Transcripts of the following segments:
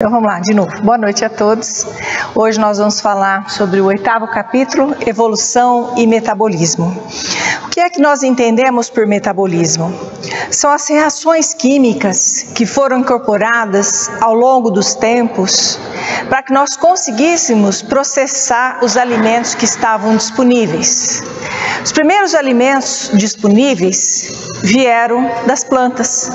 Então vamos lá, de novo. Boa noite a todos. Hoje nós vamos falar sobre o 8º capítulo, Evolução e Metabolismo. O que é que nós entendemos por metabolismo? São as reações químicas que foram incorporadas ao longo dos tempos para que nós conseguíssemos processar os alimentos que estavam disponíveis. Os primeiros alimentos disponíveis vieram das plantas.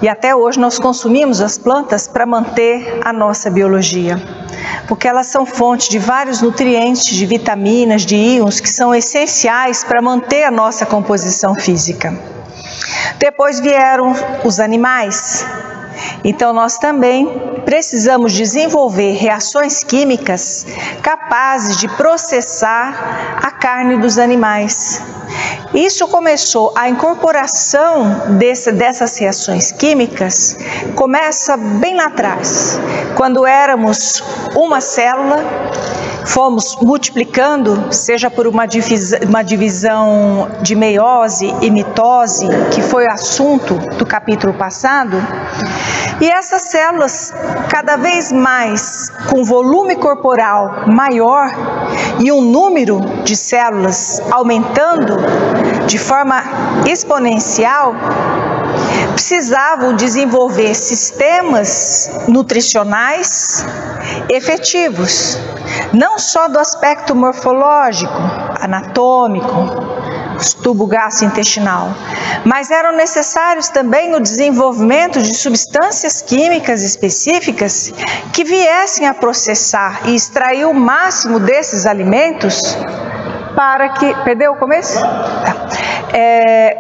E até hoje nós consumimos as plantas para manter a nossa biologia, porque elas são fonte de vários nutrientes, de vitaminas, de íons que são essenciais para manter a nossa composição física. Depois vieram os animais. Então nós também precisamos desenvolver reações químicas capazes de processar a carne dos animais. Isso começou, a incorporação dessas reações químicas começa bem lá atrás, quando éramos uma célula, fomos multiplicando, seja por uma divisão de meiose e mitose, que foi assunto do capítulo passado, e essas células cada vez mais com volume corporal maior e um número de células aumentando de forma exponencial, precisavam desenvolver sistemas nutricionais efetivos, não só do aspecto morfológico, anatômico, tubo gastrointestinal, mas eram necessários também o desenvolvimento de substâncias químicas específicas que viessem a processar e extrair o máximo desses alimentos para que... Perdeu o começo?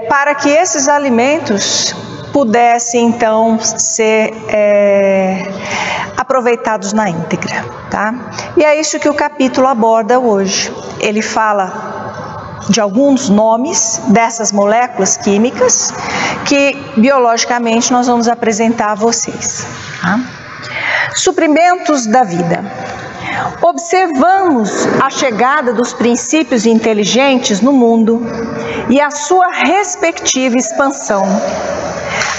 Para que esses alimentos pudessem então ser aproveitados na íntegra, tá? E é isso que o capítulo aborda hoje. Ele fala de alguns nomes dessas moléculas químicas que biologicamente nós vamos apresentar a vocês, tá? Suprimentos da vida. Observamos a chegada dos princípios inteligentes no mundo e a sua respectiva expansão,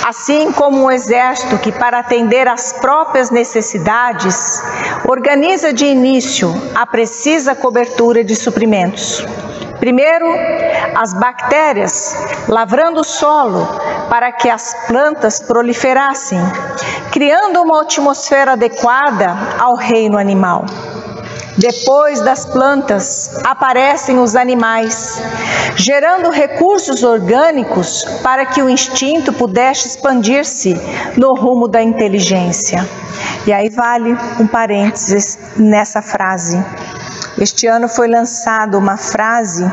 assim como um exército que, para atender às próprias necessidades, organiza de início a precisa cobertura de suprimentos. Primeiro, as bactérias, lavrando o solo para que as plantas proliferassem, criando uma atmosfera adequada ao reino animal. Depois das plantas, aparecem os animais, gerando recursos orgânicos para que o instinto pudesse expandir-se no rumo da inteligência. E aí vale um parênteses nessa frase. Este ano foi lançada uma frase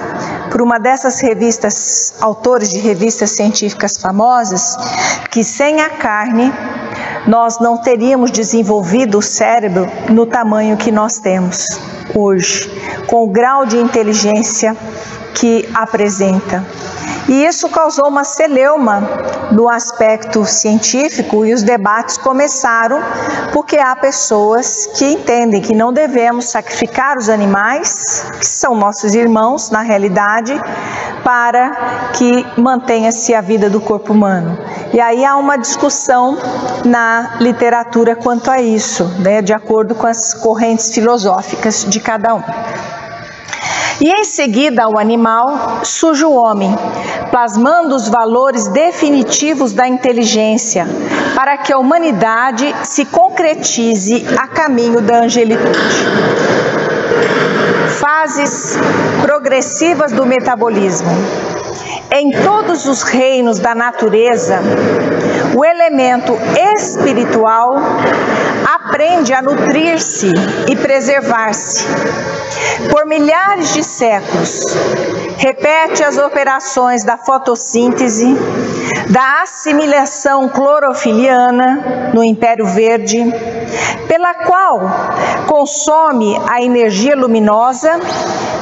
por uma dessas revistas, autores de revistas científicas famosas, que sem a carne nós não teríamos desenvolvido o cérebro no tamanho que nós temos hoje, com o grau de inteligência que apresenta. E isso causou uma celeuma no aspecto científico e os debates começaram porque há pessoas que entendem que não devemos sacrificar os animais, que são nossos irmãos na realidade, para que mantenha-se a vida do corpo humano. E aí há uma discussão na literatura quanto a isso, né, de acordo com as correntes filosóficas de cada um. E em seguida ao animal surge o homem, plasmando os valores definitivos da inteligência, para que a humanidade se concretize a caminho da angelitude. Fases progressivas do metabolismo. Em todos os reinos da natureza, o elemento espiritual aprende a nutrir-se e preservar-se. Por milhares de séculos, repete as operações da fotossíntese, da assimilação clorofiliana no Império Verde, pela qual consome a energia luminosa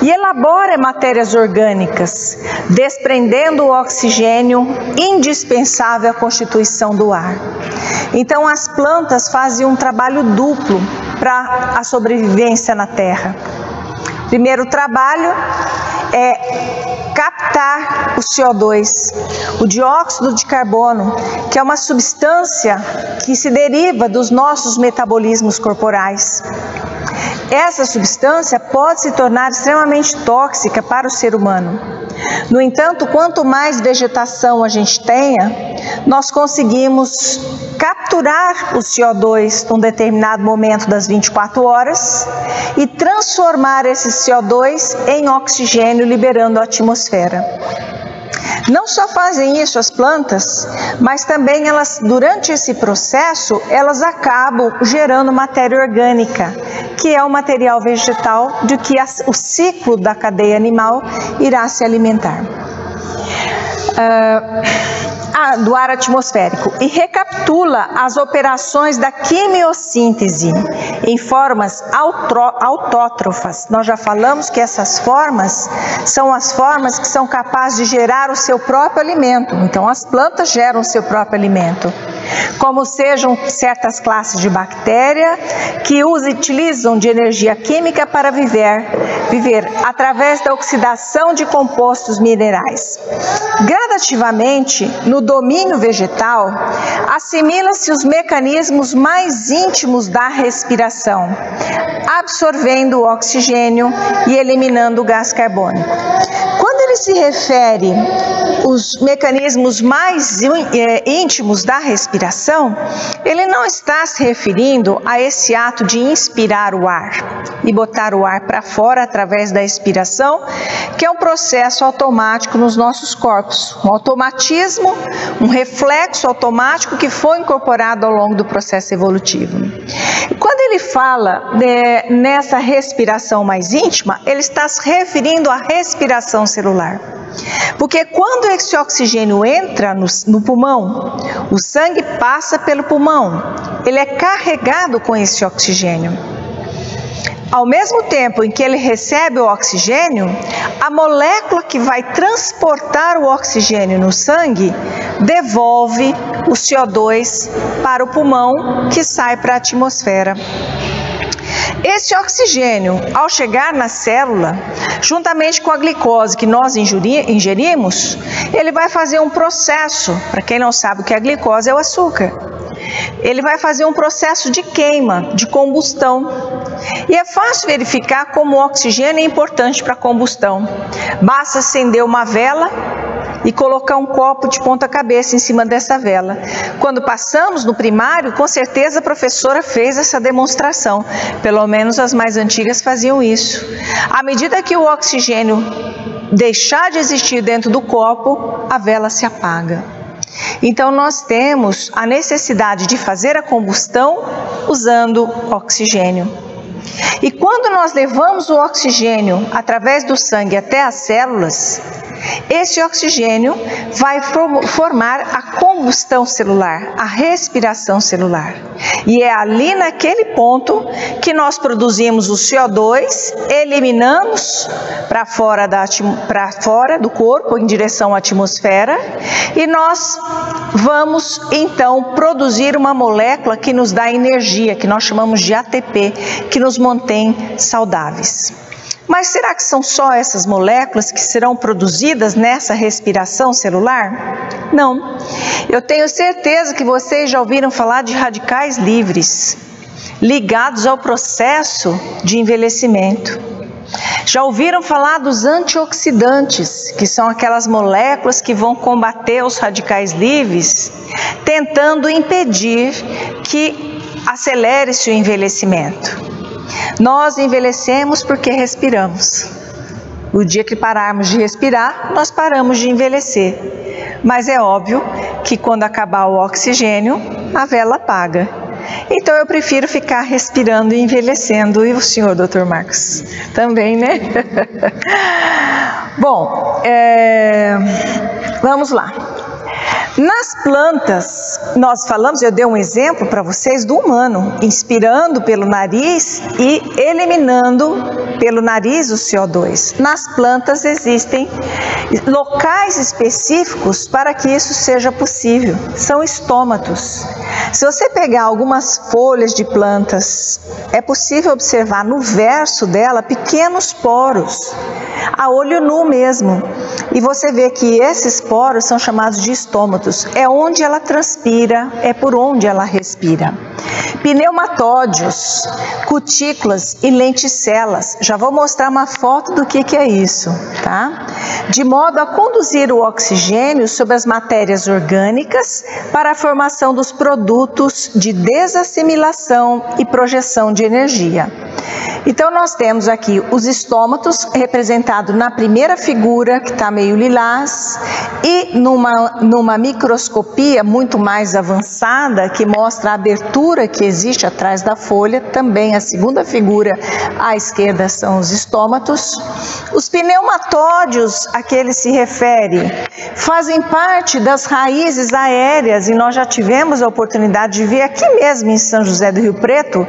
e elabora matérias orgânicas, desprendendo o oxigênio indispensável à constituição do ar. Então as plantas fazem um trabalho duplo para a sobrevivência na Terra. Primeiro trabalho é captar o CO2, o dióxido de carbono, que é uma substância que se deriva dos nossos metabolismos corporais. Essa substância pode se tornar extremamente tóxica para o ser humano. No entanto, quanto mais vegetação a gente tenha, nós conseguimos capturar o CO2 num determinado momento das 24 horas e transformar esse CO2 em oxigênio, liberando a atmosfera. Não só fazem isso as plantas, mas também elas, durante esse processo, elas acabam gerando matéria orgânica, que é o material vegetal de que o ciclo da cadeia animal irá se alimentar. Do ar atmosférico, e recapitula as operações da quimiossíntese em formas autótrofas. Nós já falamos que essas formas são as formas que são capazes de gerar o seu próprio alimento. Então as plantas geram o seu próprio alimento, como sejam certas classes de bactéria que utilizam de energia química para viver através da oxidação de compostos minerais. Gradativamente, no domínio vegetal, assimila-se os mecanismos mais íntimos da respiração, absorvendo o oxigênio e eliminando o gás carbônico. Quando ele se refere os mecanismos mais íntimos da respiração, ele não está se referindo a esse ato de inspirar o ar e botar o ar para fora através da expiração, que é um processo automático nos nossos corpos, um automatismo, um reflexo automático que foi incorporado ao longo do processo evolutivo. E quando ele fala nessa respiração mais íntima, ele está se referindo à respiração celular. Porque quando esse oxigênio entra no pulmão, o sangue passa pelo pulmão, ele é carregado com esse oxigênio. Ao mesmo tempo em que ele recebe o oxigênio, a molécula que vai transportar o oxigênio no sangue devolve o CO2 para o pulmão, que sai para a atmosfera. Esse oxigênio, ao chegar na célula, juntamente com a glicose que nós ingerimos, ele vai fazer um processo. Para quem não sabe o que é a glicose, é o açúcar. Ele vai fazer um processo de queima, de combustão. E é fácil verificar como o oxigênio é importante para a combustão. Basta acender uma vela e colocar um copo de ponta cabeça em cima dessa vela. Quando passamos no primário, com certeza a professora fez essa demonstração. Pelo menos as mais antigas faziam isso. À medida que o oxigênio deixar de existir dentro do copo, a vela se apaga. Então nós temos a necessidade de fazer a combustão usando oxigênio. E quando nós levamos o oxigênio através do sangue até as células, esse oxigênio vai formar a combustão celular, a respiração celular. E é ali naquele ponto que nós produzimos o CO2, eliminamos para fora do corpo, em direção à atmosfera, e nós vamos então produzir uma molécula que nos dá energia, que nós chamamos de ATP, que nos mantém saudáveis. Mas será que são só essas moléculas que serão produzidas nessa respiração celular? Não. Eu tenho certeza que vocês já ouviram falar de radicais livres, ligados ao processo de envelhecimento. Já ouviram falar dos antioxidantes, que são aquelas moléculas que vão combater os radicais livres, tentando impedir que acelere-se o envelhecimento. Nós envelhecemos porque respiramos. O dia que pararmos de respirar, nós paramos de envelhecer. Mas é óbvio que quando acabar o oxigênio, a vela apaga. Então eu prefiro ficar respirando e envelhecendo. E o senhor, Dr. Marcos? Também, né? Bom, vamos lá. Nas plantas, nós falamos, eu dei um exemplo para vocês do humano, inspirando pelo nariz e eliminando pelo nariz o CO2. Nas plantas existem locais específicos para que isso seja possível. São estômatos. Se você pegar algumas folhas de plantas, é possível observar no verso dela pequenos poros, a olho nu mesmo. E você vê que esses poros são chamados de estômatos. É onde ela transpira, é por onde ela respira. Pneumatódios, cutículas e lenticelas. Já vou mostrar uma foto do que é isso, tá? De modo a conduzir o oxigênio sobre as matérias orgânicas para a formação dos produtos de desassimilação e projeção de energia. Então nós temos aqui os estômatos representados na primeira figura, que está meio lilás, e numa microscopia muito mais avançada, que mostra a abertura que existe atrás da folha, também a segunda figura à esquerda são os estômatos. Os pneumatódios a que ele se refere fazem parte das raízes aéreas, e nós já tivemos a oportunidade de ver aqui mesmo em São José do Rio Preto,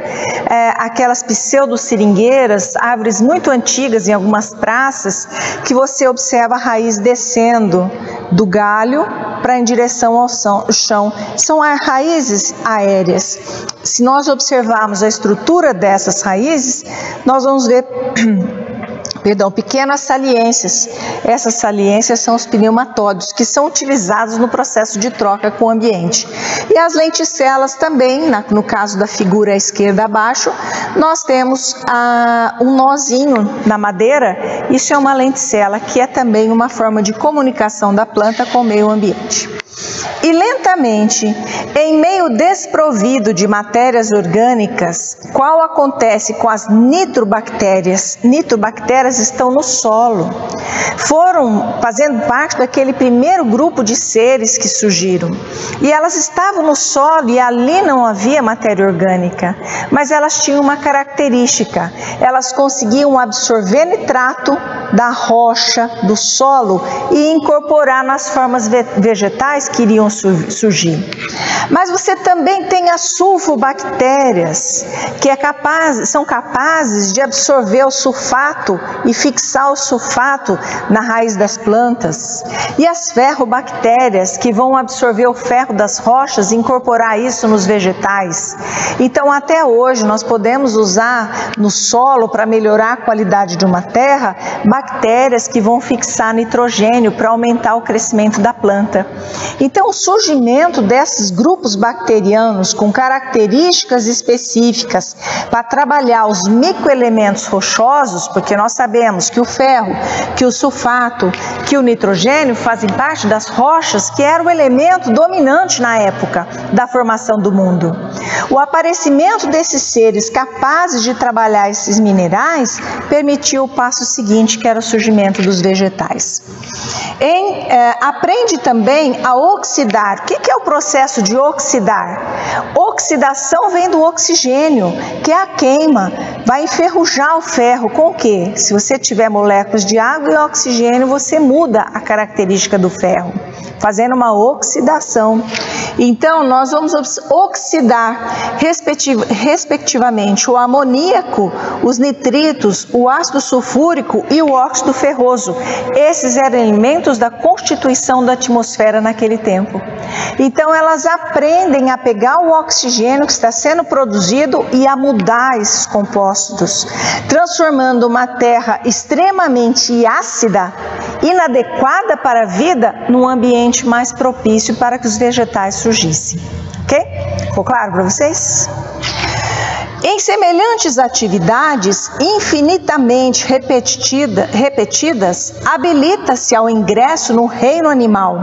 aquelas pseudo-seringueiras, árvores muito antigas em algumas praças, que você observa a raiz descendo do galho para em direção ao chão. São raízes aéreas. Se nós observarmos a estrutura dessas raízes, nós vamos ver pequenas saliências. Essas saliências são os pneumatódios, que são utilizados no processo de troca com o ambiente. E as lenticelas também, no caso da figura à esquerda abaixo, nós temos um nozinho na madeira. Isso é uma lenticela, que é também uma forma de comunicação da planta com o meio ambiente. E lentamente, em meio desprovido de matérias orgânicas, qual acontece com as nitrobactérias? Nitrobactérias estão no solo. Foram fazendo parte daquele primeiro grupo de seres que surgiram. E elas estavam no solo e ali não havia matéria orgânica. Mas elas tinham uma característica. Elas conseguiam absorver nitrato da rocha, do solo, e incorporar nas formas vegetais que iriam surgir. Mas você também tem as sulfobactérias, que são capazes de absorver o sulfato e fixar o sulfato na raiz das plantas. E as ferrobactérias, que vão absorver o ferro das rochas e incorporar isso nos vegetais. Então, até hoje, nós podemos usar no solo, para melhorar a qualidade de uma terra, bactérias que vão fixar nitrogênio para aumentar o crescimento da planta. Então, o surgimento desses grupos bacterianos com características específicas para trabalhar os microelementos rochosos, porque nós sabemos que o ferro, que o sulfato, que o nitrogênio fazem parte das rochas, que era o elemento dominante na época da formação do mundo. O aparecimento desses seres capazes de trabalhar esses minerais permitiu o passo seguinte, que era o surgimento dos vegetais. Aprende também a oxidar. O que é o processo de oxidar? Oxidação vem do oxigênio, que é a queima. Vai enferrujar o ferro com o quê? Se você tiver moléculas de água e oxigênio, você muda a característica do ferro, fazendo uma oxidação. Então, nós vamos oxidar, respectivamente, o amoníaco, os nitritos, o ácido sulfúrico e o óxido ferroso. Esses eram elementos da constituição da atmosfera naquele tempo. Então, elas aprendem a pegar o oxigênio que está sendo produzido e a mudar esses compostos, transformando uma terra extremamente ácida, inadequada para a vida, num ambiente mais propício para que os vegetais surgissem. Ok? Ficou claro para vocês? Em semelhantes atividades infinitamente repetidas, habilita-se ao ingresso no reino animal,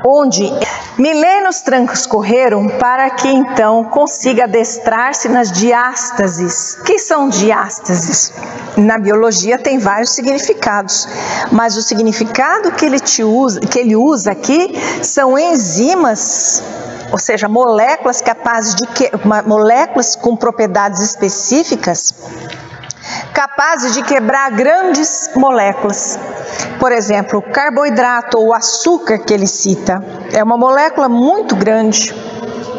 onde milênios transcorreram para que então consiga adestrar-se nas diástases. O que são diástases? Na biologia tem vários significados, mas o significado que ele usa aqui são enzimas, ou seja, moléculas moléculas com propriedades específicas, capazes de quebrar grandes moléculas. Por exemplo, o carboidrato ou açúcar que ele cita é uma molécula muito grande.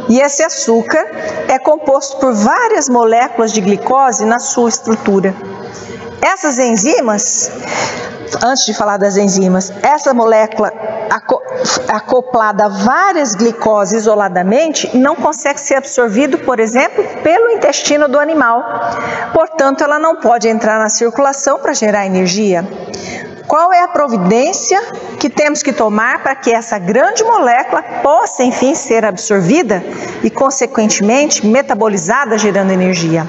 E esse açúcar é composto por várias moléculas de glicose na sua estrutura. Essas enzimas, antes de falar das enzimas, essa molécula acoplada a várias glicoses isoladamente não consegue ser absorvido, por exemplo, pelo intestino do animal. Portanto, ela não pode entrar na circulação para gerar energia. Qual é a providência que temos que tomar para que essa grande molécula possa, enfim, ser absorvida e, consequentemente, metabolizada, gerando energia?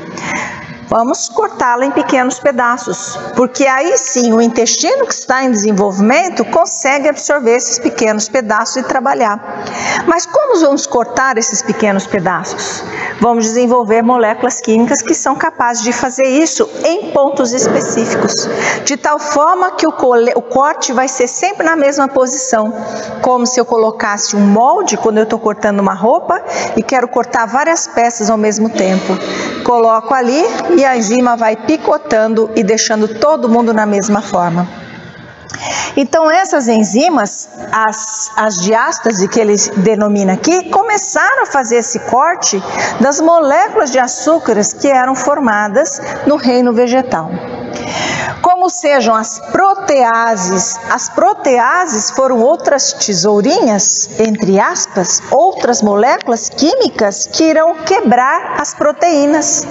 Vamos cortá-la em pequenos pedaços, porque aí sim o intestino que está em desenvolvimento consegue absorver esses pequenos pedaços e trabalhar. Mas como vamos cortar esses pequenos pedaços? Vamos desenvolver moléculas químicas que são capazes de fazer isso em pontos específicos, de tal forma que o corte vai ser sempre na mesma posição, como se eu colocasse um molde quando eu estou cortando uma roupa e quero cortar várias peças ao mesmo tempo. Coloco ali e a enzima vai picotando e deixando todo mundo na mesma forma. Então essas enzimas, as diástase que ele denomina aqui, começaram a fazer esse corte das moléculas de açúcares que eram formadas no reino vegetal. Como sejam as proteases foram outras tesourinhas, entre aspas, outras moléculas químicas que irão quebrar as proteínas.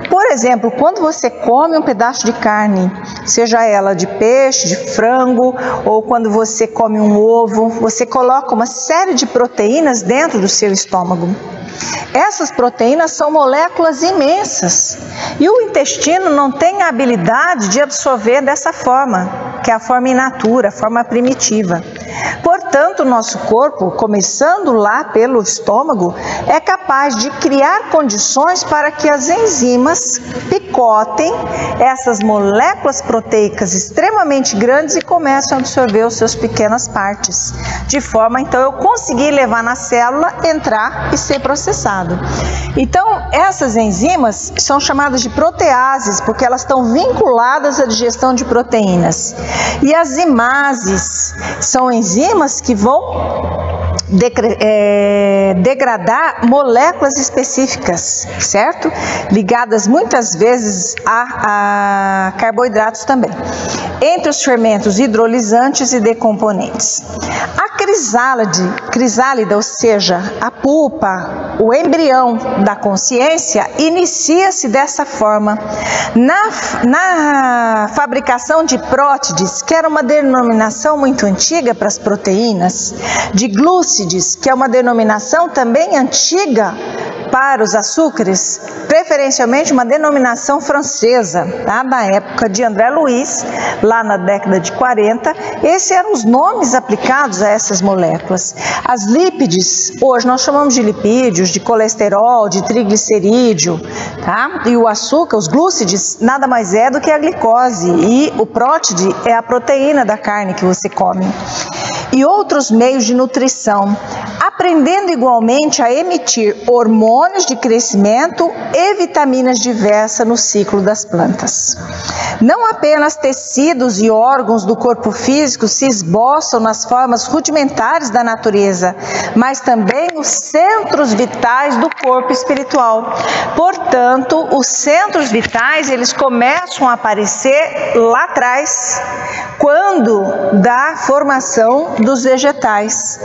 Por exemplo, quando você come um pedaço de carne, seja ela de peixe, de frango, ou quando você come um ovo, você coloca uma série de proteínas dentro do seu estômago. Essas proteínas são moléculas imensas e o intestino não tem a habilidade de absorver dessa forma, que é a forma in natura, a forma primitiva. Portanto, o nosso corpo, começando lá pelo estômago, é capaz de criar condições para que as enzimas picotem essas moléculas proteicas extremamente grandes e comecem a absorver as suas pequenas partes, de forma então eu conseguir levar na célula, entrar e ser processado. Então, essas enzimas são chamadas de proteases porque elas estão vinculadas à digestão de proteínas. E as imases são enzimas que vão degradar moléculas específicas, certo? Ligadas muitas vezes a carboidratos também. Entre os fermentos hidrolisantes e decomponentes. A crisálida, ou seja, a pulpa, o embrião da consciência, inicia-se dessa forma. Na fabricação de prótides, que era uma denominação muito antiga para as proteínas, de glúcides, que é uma denominação também antiga para os açúcares, preferencialmente uma denominação francesa, tá? Na época de André Luiz, lá na década de 40, esses eram os nomes aplicados a essas moléculas. As lípides, hoje nós chamamos de lipídios, de colesterol, de triglicerídeo, tá? E o açúcar, os glúcides, nada mais é do que a glicose, e o prótide é a proteína da carne que você come. E outros meios de nutrição, aprendendo igualmente a emitir hormônios de crescimento e vitaminas diversas no ciclo das plantas. Não apenas tecidos e órgãos do corpo físico se esboçam nas formas rudimentares da natureza, mas também os centros vitais do corpo espiritual. Portanto, os centros vitais, eles começam a aparecer lá atrás, quando da formação dos vegetais,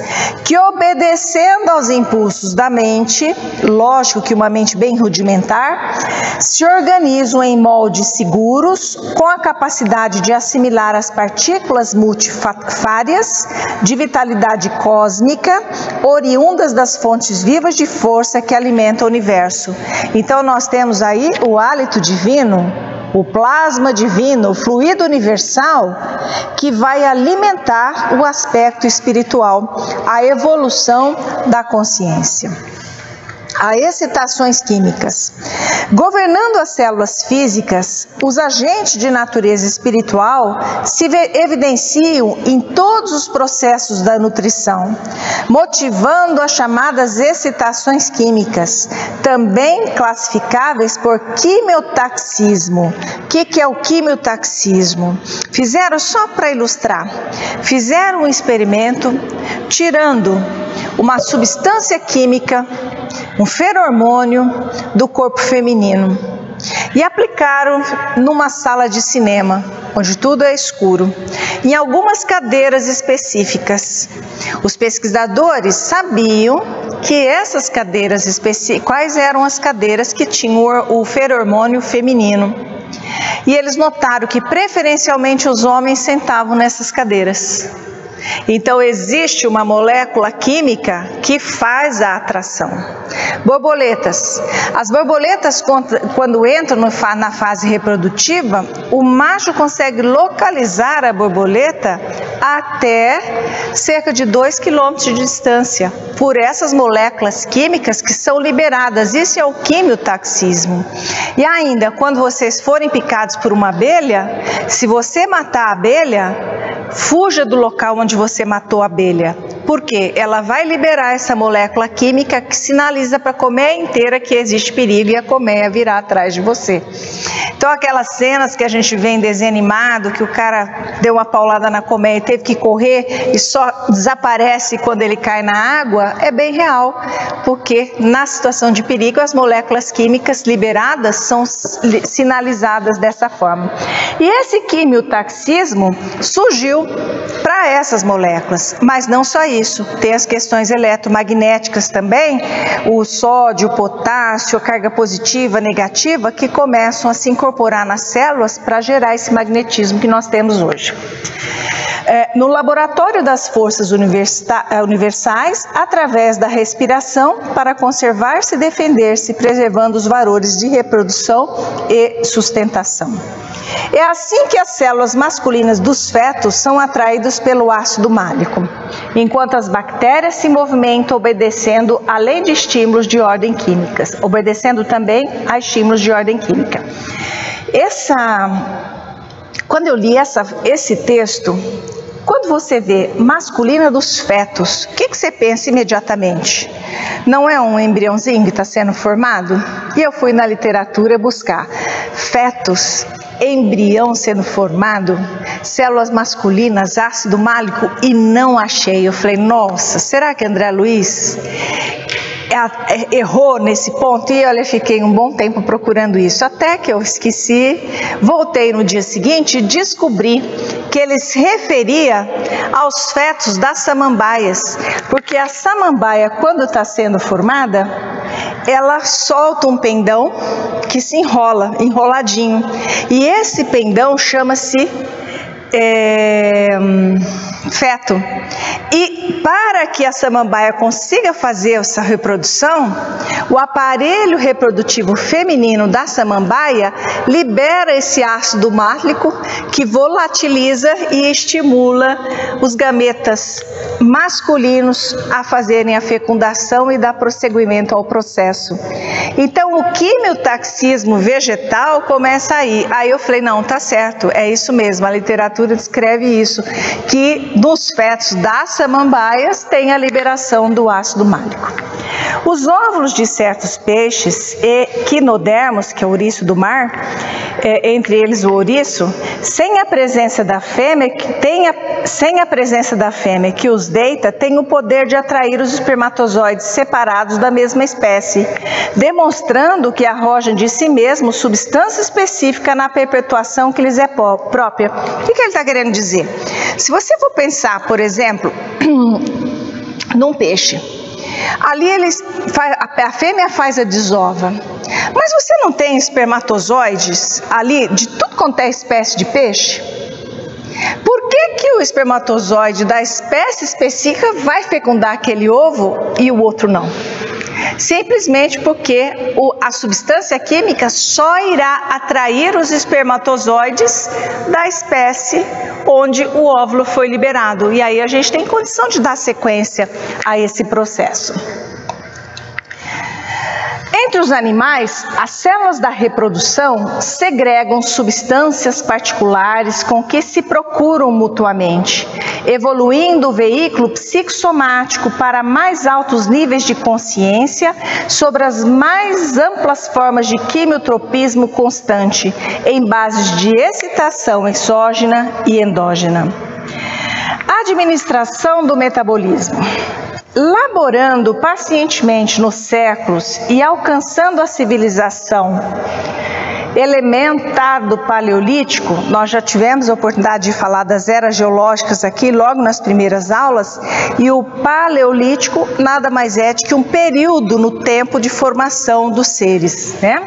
que obedecendo aos impulsos da mente, lógico que uma mente bem rudimentar, se organizam em moldes seguros, com a capacidade de assimilar as partículas multifárias de vitalidade cósmica, oriundas das fontes vivas de força que alimentam o universo. Então nós temos aí o hálito divino, o plasma divino, o fluido universal, que vai alimentar o aspecto espiritual, a evolução da consciência. A excitações químicas. Governando as células físicas, os agentes de natureza espiritual se evidenciam em todos os processos da nutrição, motivando as chamadas excitações químicas, também classificáveis por quimiotaxismo. O que é o quimiotaxismo? Fizeram, só para ilustrar, fizeram um experimento tirando uma substância química, um feromônio do corpo feminino. e aplicaram numa sala de cinema, onde tudo é escuro, em algumas cadeiras específicas. Os pesquisadores sabiam que essas cadeiras específicas, quais eram as cadeiras que tinham o feromônio feminino. E eles notaram que preferencialmente os homens sentavam nessas cadeiras. Então existe uma molécula química que faz a atração. Borboletas. As borboletas, quando entram na fase reprodutiva, o macho consegue localizar a borboleta até cerca de 2 km de distância, por essas moléculas químicas que são liberadas. Isso é o quimiotaxismo. E ainda, quando vocês forem picados por uma abelha, se você matar a abelha, fuja do local onde você matou a abelha. Por quê? Ela vai liberar essa molécula química que sinaliza para a colmeia inteira que existe perigo e a colmeia virá atrás de você. Então aquelas cenas que a gente vê em desenho animado, que o cara deu uma paulada na colmeia e teve que correr e só desaparece quando ele cai na água, é bem real, porque na situação de perigo as moléculas químicas liberadas são sinalizadas dessa forma. E esse quimiotaxismo surgiu para essas moléculas, mas não só isso, tem as questões eletromagnéticas também, o sódio, o potássio, a carga positiva, negativa, que começam a se incorporar nas células para gerar esse magnetismo que nós temos hoje. No laboratório das forças universais, através da respiração, para conservar-se e defender-se, preservando os valores de reprodução e sustentação. É assim que as células masculinas dos fetos são atraídas pelo ácido málico, enquanto as bactérias se movimentam obedecendo, além de estímulos de ordem química, obedecendo também a estímulos de ordem química. Quando eu li esse texto, quando você vê masculina dos fetos, o que você pensa imediatamente? Não é um embriãozinho que está sendo formado? E eu fui na literatura buscar fetos, embrião sendo formado, células masculinas, ácido málico, e não achei. Eu falei, nossa, será que André Luiz errou nesse ponto? E olha, fiquei um bom tempo procurando isso, até que eu esqueci, voltei no dia seguinte e descobri que ele se referia aos fetos das samambaias, porque a samambaia, quando está sendo formada, ela solta um pendão que se enrola, enroladinho, e esse pendão chama-se feto. E para que a samambaia consiga fazer essa reprodução, o aparelho reprodutivo feminino da samambaia libera esse ácido málico que volatiliza e estimula os gametas masculinos a fazerem a fecundação e dar prosseguimento ao processo. Então o quimiotaxismo vegetal começa aí. Aí eu falei, não, tá certo, é isso mesmo, a literatura descreve isso, que nos fetos das samambaias tem a liberação do ácido málico. Os óvulos de certos peixes e quinodermos, que é o ouriço do mar, entre eles o ouriço, sem a presença da fêmea que os deita, tem o poder de atrair os espermatozoides separados da mesma espécie, demonstrando que arrojam de si mesmo substância específica na perpetuação que lhes é própria. O que ele está querendo dizer? Se você for pensar, por exemplo, num peixe, ali a fêmea faz a desova, mas você não tem espermatozoides ali de tudo quanto é espécie de peixe? Por que o espermatozoide da espécie específica vai fecundar aquele ovo e o outro não? Simplesmente porque a substância química só irá atrair os espermatozoides da espécie onde o óvulo foi liberado. E aí a gente tem condição de dar sequência a esse processo. Entre os animais, as células da reprodução segregam substâncias particulares com que se procuram mutuamente, evoluindo o veículo psicossomático para mais altos níveis de consciência sobre as mais amplas formas de quimiotropismo constante, em bases de excitação exógena e endógena. Administração do metabolismo. Laborando pacientemente nos séculos e alcançando a civilização elementar do Paleolítico, nós já tivemos a oportunidade de falar das eras geológicas aqui logo nas primeiras aulas, e o Paleolítico nada mais é do que um período no tempo de formação dos seres, né?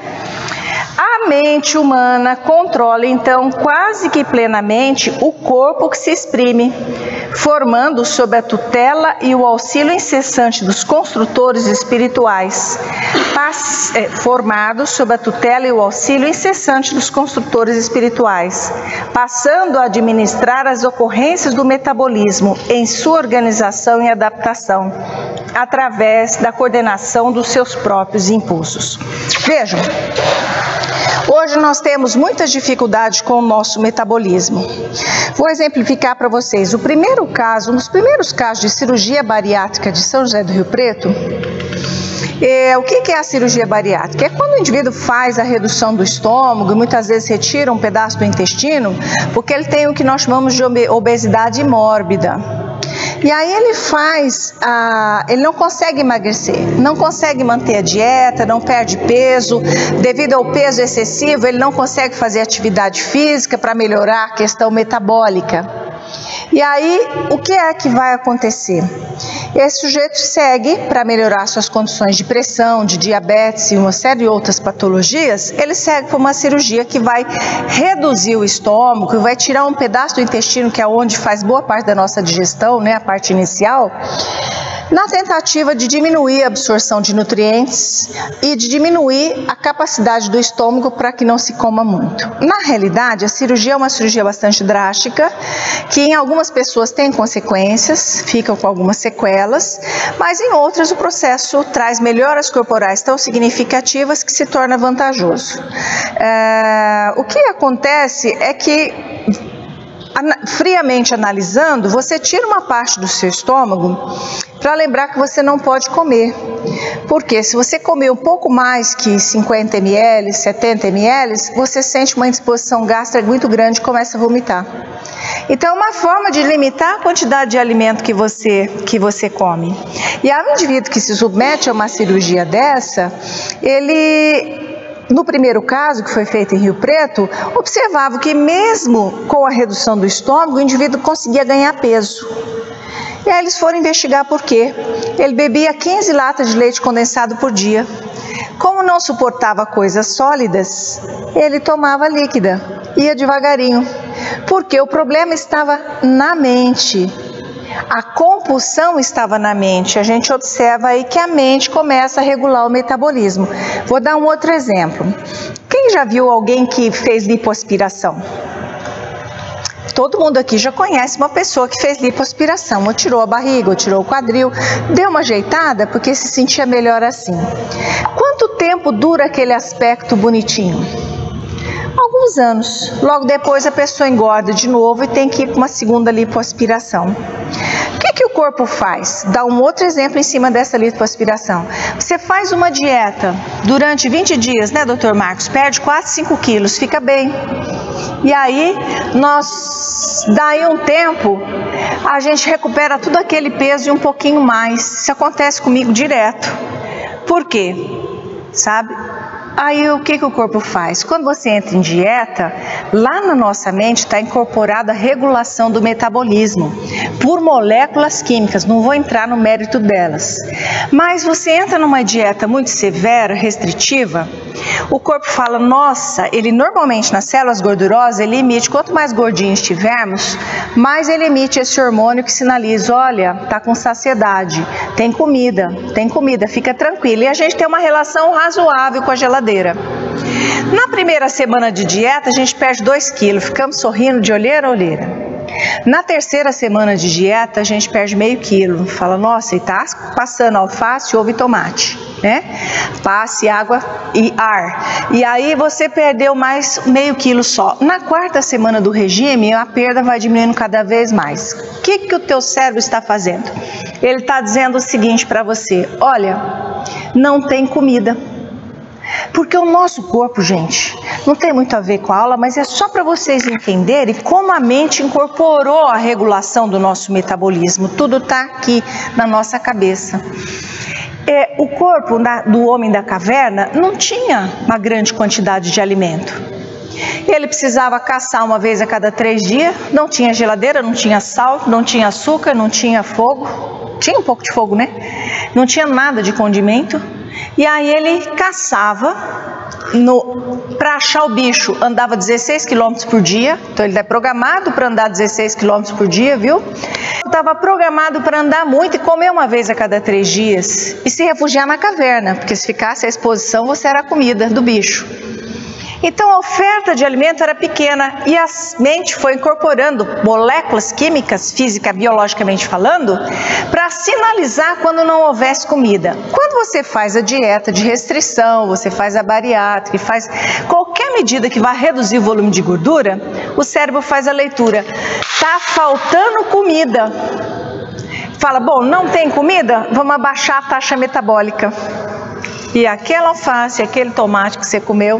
A mente humana controla então quase que plenamente o corpo que se exprime, formando sob a tutela e o auxílio incessante dos construtores espirituais, formado sob a tutela e o auxílio incessante dos construtores espirituais, passando a administrar as ocorrências do metabolismo em sua organização e adaptação, através da coordenação dos seus próprios impulsos. Vejam, hoje nós temos muitas dificuldades com o nosso metabolismo. Vou exemplificar para vocês. Um dos primeiros casos de cirurgia bariátrica de São José do Rio Preto, o que é a cirurgia bariátrica? É quando o indivíduo faz a redução do estômago e muitas vezes retira um pedaço do intestino, porque ele tem o que nós chamamos de obesidade mórbida. E aí ele não consegue emagrecer, não consegue manter a dieta, não perde peso, devido ao peso excessivo ele não consegue fazer atividade física para melhorar a questão metabólica. E aí, o que é que vai acontecer? Esse sujeito segue para melhorar suas condições de pressão, de diabetes e uma série de outras patologias, ele segue para uma cirurgia que vai reduzir o estômago, que vai tirar um pedaço do intestino, que é onde faz boa parte da nossa digestão, né, a parte inicial, na tentativa de diminuir a absorção de nutrientes e de diminuir a capacidade do estômago para que não se coma muito. Na realidade, a cirurgia é uma cirurgia bastante drástica, que em algumas pessoas tem consequências, ficam com algumas sequelas, mas em outras o processo traz melhoras corporais tão significativas que se torna vantajoso. O que acontece é que, friamente analisando, você tira uma parte do seu estômago para lembrar que você não pode comer. Porque se você comer um pouco mais que 50 ml, 70 ml, você sente uma indisposição gástrica muito grande e começa a vomitar. Então, é uma forma de limitar a quantidade de alimento que você come. E ao indivíduo que se submete a uma cirurgia dessa, no primeiro caso, que foi feito em Rio Preto, observava que mesmo com a redução do estômago, o indivíduo conseguia ganhar peso. E aí eles foram investigar por quê. Ele bebia 15 latas de leite condensado por dia. Como não suportava coisas sólidas, ele tomava líquida, ia devagarinho. Porque o problema estava na mente. A compulsão estava na mente. A gente observa aí que a mente começa a regular o metabolismo. Vou dar um outro exemplo. Quem já viu alguém que fez lipoaspiração? Todo mundo aqui já conhece uma pessoa que fez lipoaspiração, ou tirou a barriga, ou tirou o quadril, deu uma ajeitada porque se sentia melhor assim. Quanto tempo dura aquele aspecto bonitinho? Alguns anos. Logo depois a pessoa engorda de novo e tem que ir para uma segunda lipoaspiração. O que o corpo faz? Dá um outro exemplo em cima dessa lipoaspiração. Você faz uma dieta durante 20 dias, né, doutor Marcos? Perde 4, 5 quilos, fica bem. E aí, daí um tempo, a gente recupera tudo aquele peso e um pouquinho mais. Isso acontece comigo direto. Por quê? Sabe? Aí o que o corpo faz? Quando você entra em dieta, lá na nossa mente está incorporada a regulação do metabolismo por moléculas químicas, não vou entrar no mérito delas. Mas você entra numa dieta muito severa, restritiva, o corpo fala, nossa, ele normalmente nas células gordurosas, ele emite, quanto mais gordinhos estivermos, mais ele emite esse hormônio que sinaliza, olha, tá com saciedade, tem comida, fica tranquilo. E a gente tem uma relação razoável com a geladeira. Na primeira semana de dieta, a gente perde 2 quilos, ficamos sorrindo de olheira a olheira. Na terceira semana de dieta, a gente perde meio quilo. Fala, nossa, e tá passando alface, ovo e tomate, né? Passe, água e ar. E aí você perdeu mais meio quilo só. Na quarta semana do regime, a perda vai diminuindo cada vez mais. O que o teu cérebro está fazendo? Ele está dizendo o seguinte para você, olha, não tem comida. Porque o nosso corpo, gente, não tem muito a ver com a aula, mas é só para vocês entenderem como a mente incorporou a regulação do nosso metabolismo. Tudo está aqui na nossa cabeça. o corpo do homem da caverna não tinha uma grande quantidade de alimento. Ele precisava caçar uma vez a cada 3 dias, não tinha geladeira, não tinha sal, não tinha açúcar, não tinha fogo, tinha um pouco de fogo, né? Não tinha nada de condimento, e aí ele caçava para achar o bicho, andava 16 km por dia, então ele é programado para andar 16 km por dia, viu? Estava programado para andar muito e comer uma vez a cada 3 dias e se refugiar na caverna, porque se ficasse à exposição você era a comida do bicho. Então a oferta de alimento era pequena e a mente foi incorporando moléculas químicas, física, biologicamente falando, para sinalizar quando não houvesse comida. Quando você faz a dieta de restrição, você faz a bariátrica, faz qualquer medida que vá reduzir o volume de gordura, o cérebro faz a leitura. Tá faltando comida. Fala, bom, não tem comida? Vamos abaixar a taxa metabólica. E aquela alface, aquele tomate que você comeu,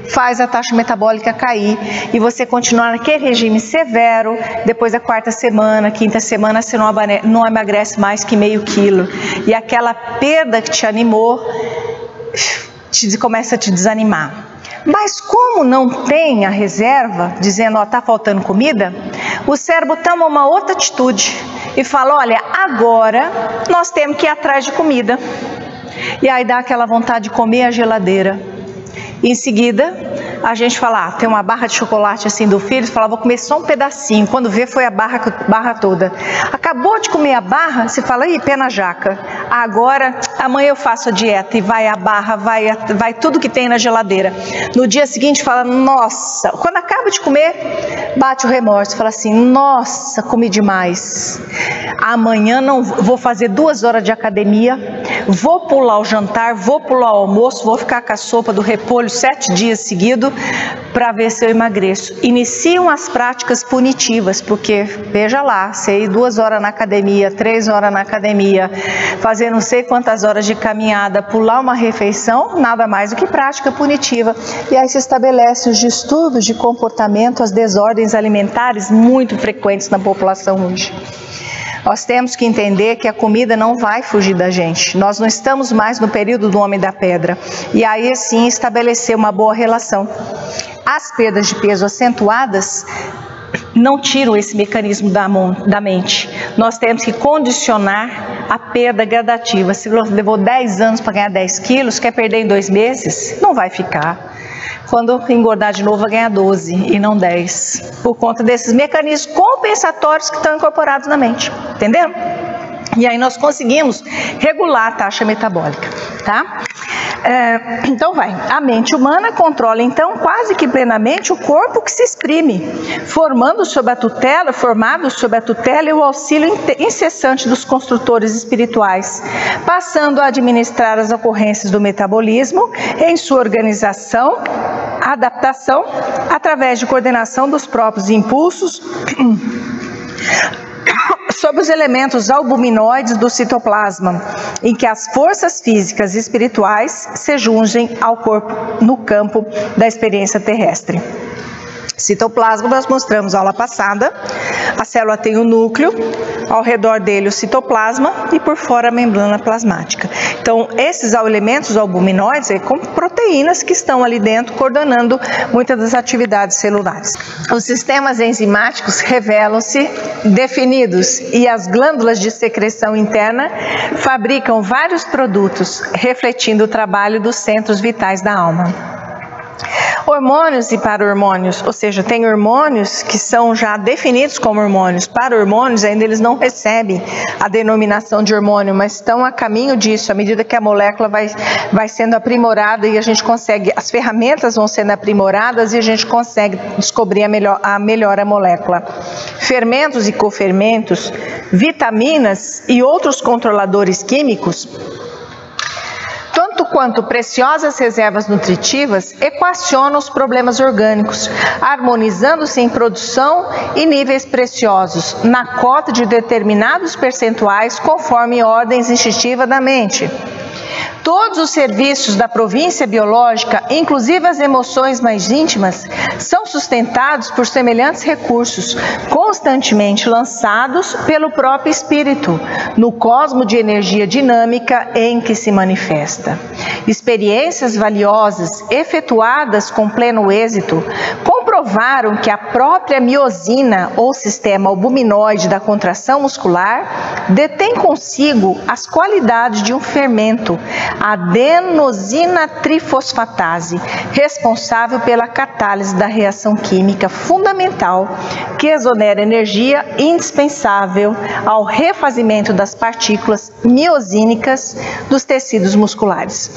faz a taxa metabólica cair e você continuar naquele regime severo. Depois da 4ª semana, 5ª semana, você não emagrece mais que meio quilo. E aquela perda que te animou começa a te desanimar. Mas como não tem a reserva, dizendo, ó, tá faltando comida, o cérebro toma uma outra atitude e fala, olha, agora nós temos que ir atrás de comida. E aí dá aquela vontade de comer a geladeira. Em seguida, a gente fala, tem uma barra de chocolate assim do filho, fala, vou comer só um pedacinho. Quando vê, foi a barra toda. Acabou de comer a barra, você fala, ih, pé na jaca. Agora, amanhã eu faço a dieta e vai a barra, vai tudo que tem na geladeira. No dia seguinte, fala, nossa, quando acaba de comer, bate o remorso, fala assim, nossa, comi demais. Amanhã não vou fazer 2 horas de academia, vou pular o jantar, vou pular o almoço, vou ficar com a sopa do repolho 7 dias seguidos para ver se eu emagreço. Iniciam as práticas punitivas, porque veja lá, você ir 2 horas na academia, 3 horas na academia, fazer não sei quantas horas de caminhada, pular uma refeição, nada mais do que prática punitiva. E aí se estabelece os distúrbios de comportamento, as desordens alimentares muito frequentes na população hoje. Nós temos que entender que a comida não vai fugir da gente. Nós não estamos mais no período do homem da pedra. E aí sim estabelecer uma boa relação. As perdas de peso acentuadas não tiram esse mecanismo da mente. Nós temos que condicionar a perda gradativa. Se levou 10 anos para ganhar 10 quilos, quer perder em 2 meses? Não vai ficar. Quando engordar de novo, vai ganhar 12 e não 10. Por conta desses mecanismos compensatórios que estão incorporados na mente. Entenderam? E aí nós conseguimos regular a taxa metabólica, tá? Então a mente humana controla então quase que plenamente o corpo que se exprime, formado sob a tutela e o auxílio incessante dos construtores espirituais, passando a administrar as ocorrências do metabolismo em sua organização, adaptação, através de coordenação dos próprios impulsos, sobre os elementos albuminoides do citoplasma, em que as forças físicas e espirituais se jungem ao corpo no campo da experiência terrestre. Citoplasma, nós mostramos aula passada, a célula tem o núcleo, ao redor dele o citoplasma e por fora a membrana plasmática. Então, esses elementos albuminoides é como proteínas que estão ali dentro, coordenando muitas das atividades celulares. Os sistemas enzimáticos revelam-se definidos e as glândulas de secreção interna fabricam vários produtos, refletindo o trabalho dos centros vitais da alma. Hormônios e para-hormônios, ou seja, tem hormônios que são já definidos como hormônios. Para-hormônios ainda eles não recebem a denominação de hormônio, mas estão a caminho disso, à medida que a molécula vai sendo aprimorada e a gente consegue, as ferramentas vão sendo aprimoradas e a gente consegue descobrir a melhor molécula. Fermentos e cofermentos, vitaminas e outros controladores químicos, tanto quanto preciosas reservas nutritivas, equacionam os problemas orgânicos, harmonizando-se em produção e níveis preciosos, na cota de determinados percentuais, conforme ordens instintivas da mente. Todos os serviços da província biológica, inclusive as emoções mais íntimas, são sustentados por semelhantes recursos, constantemente lançados pelo próprio espírito, no cosmo de energia dinâmica em que se manifesta. Experiências valiosas, efetuadas com pleno êxito, comprovaram que a própria miosina, ou sistema albuminoide da contração muscular, detém consigo as qualidades de um fermento, a adenosina trifosfatase, responsável pela catálise da reação química fundamental que exonera energia indispensável ao refazimento das partículas miosínicas dos tecidos musculares.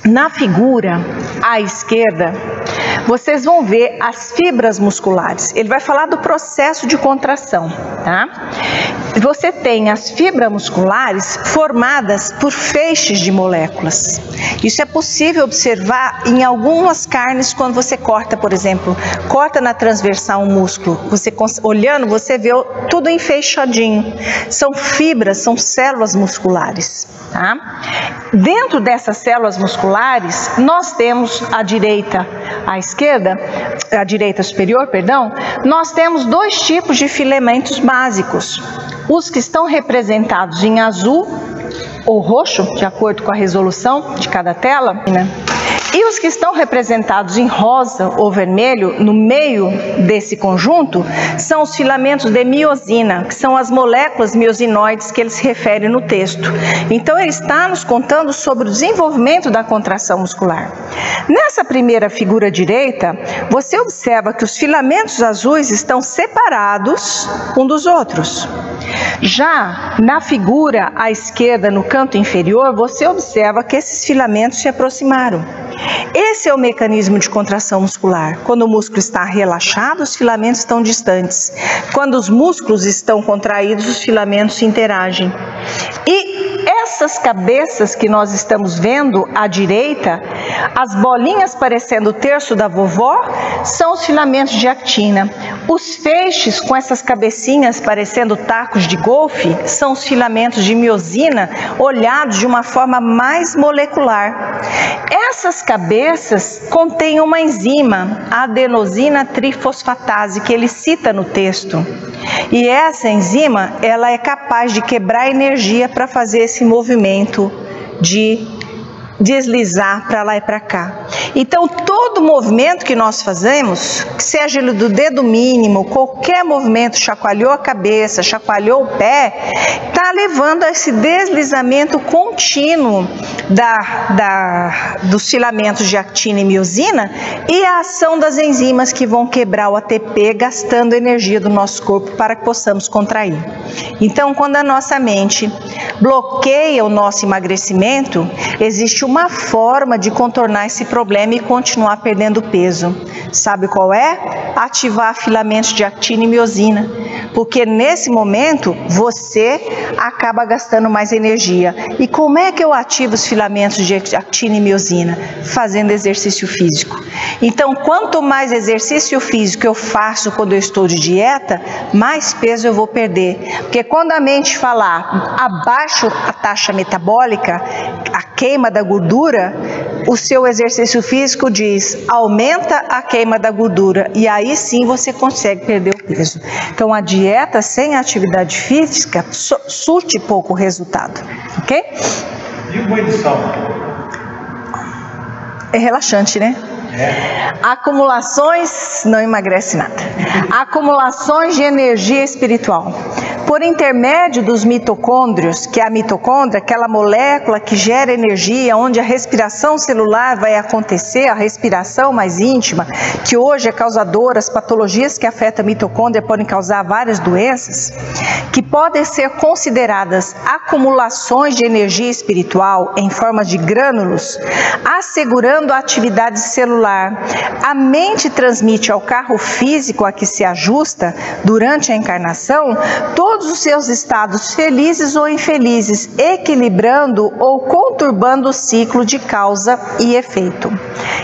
Na figura à esquerda, vocês vão ver as fibras musculares. Ele vai falar do processo de contração, tá? Você tem as fibras musculares formadas por feixes de moléculas. Isso é possível observar em algumas carnes quando você corta, por exemplo, corta na transversal um músculo. Você olhando, você vê tudo enfeixadinho. São fibras, são células musculares, tá? Dentro dessas células musculares, nós temos à direita, à esquerda, à direita superior, perdão, nós temos dois tipos de filamentos básicos. Os que estão representados em azul ou roxo, de acordo com a resolução de cada tela, né? E os que estão representados em rosa ou vermelho, no meio desse conjunto, são os filamentos de miosina, que são as moléculas miosinoides que ele se refere no texto. Então, ele está nos contando sobre o desenvolvimento da contração muscular. Nessa primeira figura direita, você observa que os filamentos azuis estão separados um dos outros. Já na figura à esquerda, no canto inferior, você observa que esses filamentos se aproximaram. Esse é o mecanismo de contração muscular. Quando o músculo está relaxado, os filamentos estão distantes. Quando os músculos estão contraídos, os filamentos se interagem. E essas cabeças que nós estamos vendo à direita, as bolinhas parecendo o terço da vovó, são os filamentos de actina. Os feixes com essas cabecinhas parecendo tacos de golfe são os filamentos de miosina, olhados de uma forma mais molecular. Essas cabeças contêm uma enzima, a adenosina trifosfatase, que ele cita no texto. E essa enzima, ela é capaz de quebrar energia para fazer esse movimento de deslizar para lá e para cá. Então, todo movimento que nós fazemos, seja ele do dedo mínimo, qualquer movimento, chacoalhou a cabeça, chacoalhou o pé, está levando a esse deslizamento contínuo dos filamentos de actina e miosina e a ação das enzimas que vão quebrar o ATP, gastando energia do nosso corpo para que possamos contrair. Então, quando a nossa mente bloqueia o nosso emagrecimento, existe uma forma de contornar esse problema e continuar perdendo peso. Sabe qual é? Ativar filamentos de actina e miosina, porque nesse momento você acaba gastando mais energia. E como é que eu ativo os filamentos de actina e miosina? Fazendo exercício físico. Então, quanto mais exercício físico eu faço quando eu estou de dieta, mais peso eu vou perder. Porque quando a mente falar abaixo a taxa metabólica, a queima da gordura, o seu exercício físico diz aumenta a queima da gordura e aí sim você consegue perder o peso. Então a dieta sem atividade física surte pouco resultado, ok? E o banho de sal? É relaxante, né? Acumulações, não emagrece nada. Acumulações de energia espiritual. Por intermédio dos mitocôndrios, que é a mitocôndria, aquela molécula que gera energia, onde a respiração celular vai acontecer, a respiração mais íntima, que hoje é causadora, as patologias que afetam a mitocôndria podem causar várias doenças, que podem ser consideradas acumulações de energia espiritual em forma de grânulos, assegurando a atividade celular. A mente transmite ao carro físico a que se ajusta durante a encarnação todos todos os seus estados felizes ou infelizes, equilibrando ou conturbando o ciclo de causa e efeito.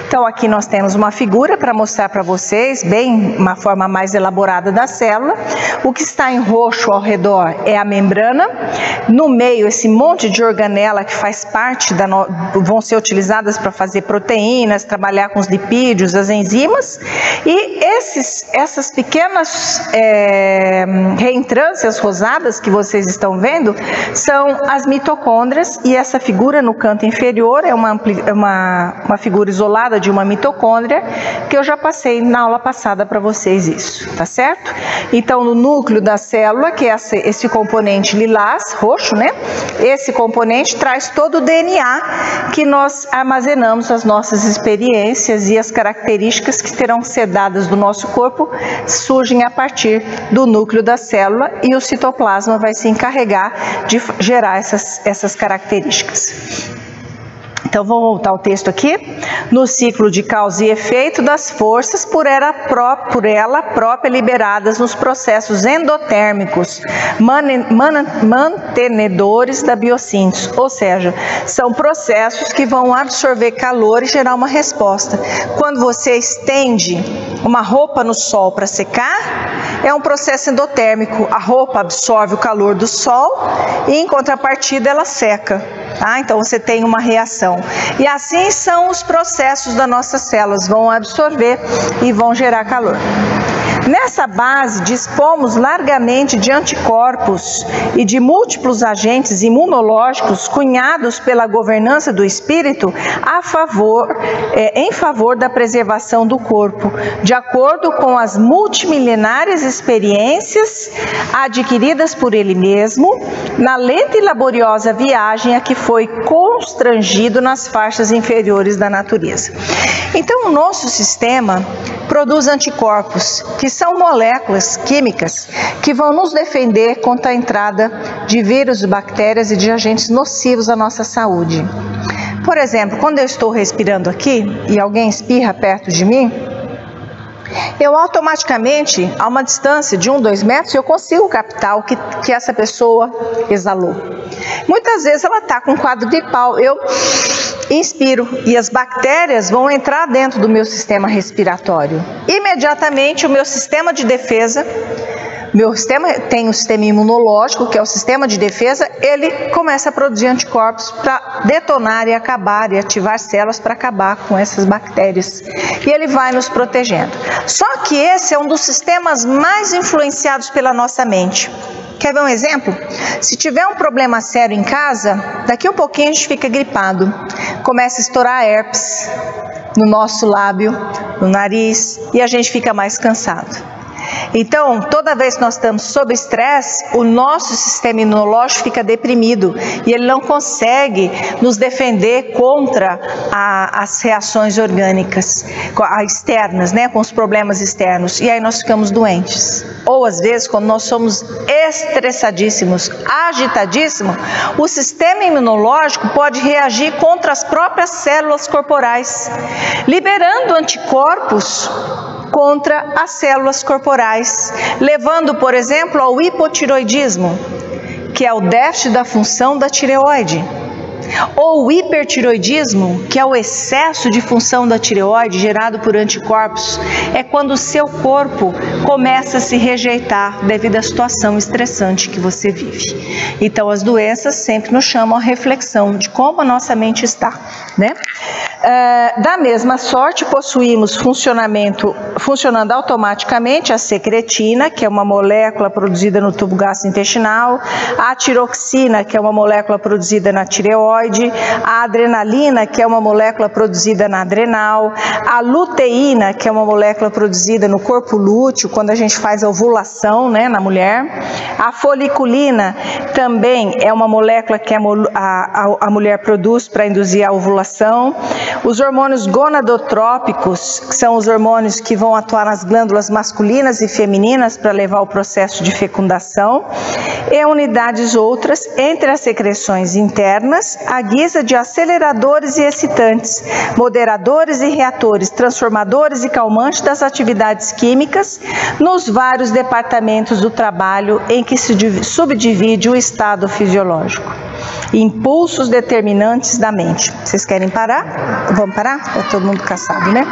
Então aqui nós temos uma figura para mostrar para vocês, bem uma forma mais elaborada da célula. O que está em roxo ao redor é a membrana, no meio esse monte de organela que faz parte vão ser utilizadas para fazer proteínas, trabalhar com os lipídios, as enzimas, e essas pequenas reentrâncias rosadas que vocês estão vendo são as mitocôndrias, e essa figura no canto inferior é uma figura isolada de uma mitocôndria, que eu já passei na aula passada para vocês isso, tá certo? Então no núcleo da célula, que é esse componente lilás, roxo, né? Esse componente traz todo o DNA que nós armazenamos, as nossas experiências e as características que terão que ser dadas do nosso corpo, surgem a partir do núcleo da célula, e o citoplasma vai se encarregar de gerar essas características. Então vamos voltar ao texto aqui. No ciclo de causa e efeito das forças por ela própria liberadas nos processos endotérmicos, mantenedores da biossíntese, ou seja, são processos que vão absorver calor e gerar uma resposta. Quando você estende uma roupa no sol para secar, é um processo endotérmico. A roupa absorve o calor do sol e em contrapartida ela seca. Então você tem uma reação. E assim são os processos das nossas células, vão absorver e vão gerar calor. Nessa base, dispomos largamente de anticorpos e de múltiplos agentes imunológicos cunhados pela governança do espírito em favor da preservação do corpo, de acordo com as multimilenares experiências adquiridas por ele mesmo, na lenta e laboriosa viagem a que foi constrangido nas faixas inferiores da natureza. Então, o nosso sistema produz anticorpos, que são moléculas químicas que vão nos defender contra a entrada de vírus, bactérias e de agentes nocivos à nossa saúde. Por exemplo, quando eu estou respirando aqui e alguém espirra perto de mim, eu automaticamente, a uma distância de 1-2 metros, eu consigo captar o que essa pessoa exalou. Muitas vezes ela está com um quadro gripal, eu inspiro e as bactérias vão entrar dentro do meu sistema respiratório. Imediatamente o meu sistema de defesa, tem o sistema imunológico, que é o sistema de defesa, ele começa a produzir anticorpos para detonar e acabar e ativar células para acabar com essas bactérias. E ele vai nos protegendo. Só que esse é um dos sistemas mais influenciados pela nossa mente. Quer ver um exemplo? Se tiver um problema sério em casa, daqui a um pouquinho a gente fica gripado. Começa a estourar herpes no nosso lábio, no nariz, e a gente fica mais cansado. Então, toda vez que nós estamos sob estresse, o nosso sistema imunológico fica deprimido e ele não consegue nos defender contra as reações orgânicas externas, né, com os problemas externos, e aí nós ficamos doentes. Ou às vezes, quando nós somos estressadíssimos, agitadíssimos, o sistema imunológico pode reagir contra as próprias células corporais, liberando anticorpos contra as células corporais, levando, por exemplo, ao hipotiroidismo, que é o déficit da função da tireoide, ou o hipertiroidismo, que é o excesso de função da tireoide gerado por anticorpos. É quando o seu corpo começa a se rejeitar devido à situação estressante que você vive. Então as doenças sempre nos chamam a reflexão de como a nossa mente está, né? Da mesma sorte, possuímos funcionando automaticamente a secretina, que é uma molécula produzida no tubo gastrointestinal, a tiroxina, que é uma molécula produzida na tireoide, a adrenalina, que é uma molécula produzida na adrenal, a luteína, que é uma molécula produzida no corpo lúteo, quando a gente faz a ovulação, né, na mulher, a foliculina também é uma molécula que a mulher produz para induzir a ovulação. Os hormônios gonadotrópicos, que são os hormônios que vão atuar nas glândulas masculinas e femininas para levar ao processo de fecundação, e unidades outras entre as secreções internas à guisa de aceleradores e excitantes, moderadores e reatores, transformadores e calmantes das atividades químicas nos vários departamentos do trabalho em que se subdivide o estado fisiológico. Impulsos determinantes da mente. Vocês querem parar? Vamos parar? Está todo mundo cansado, né?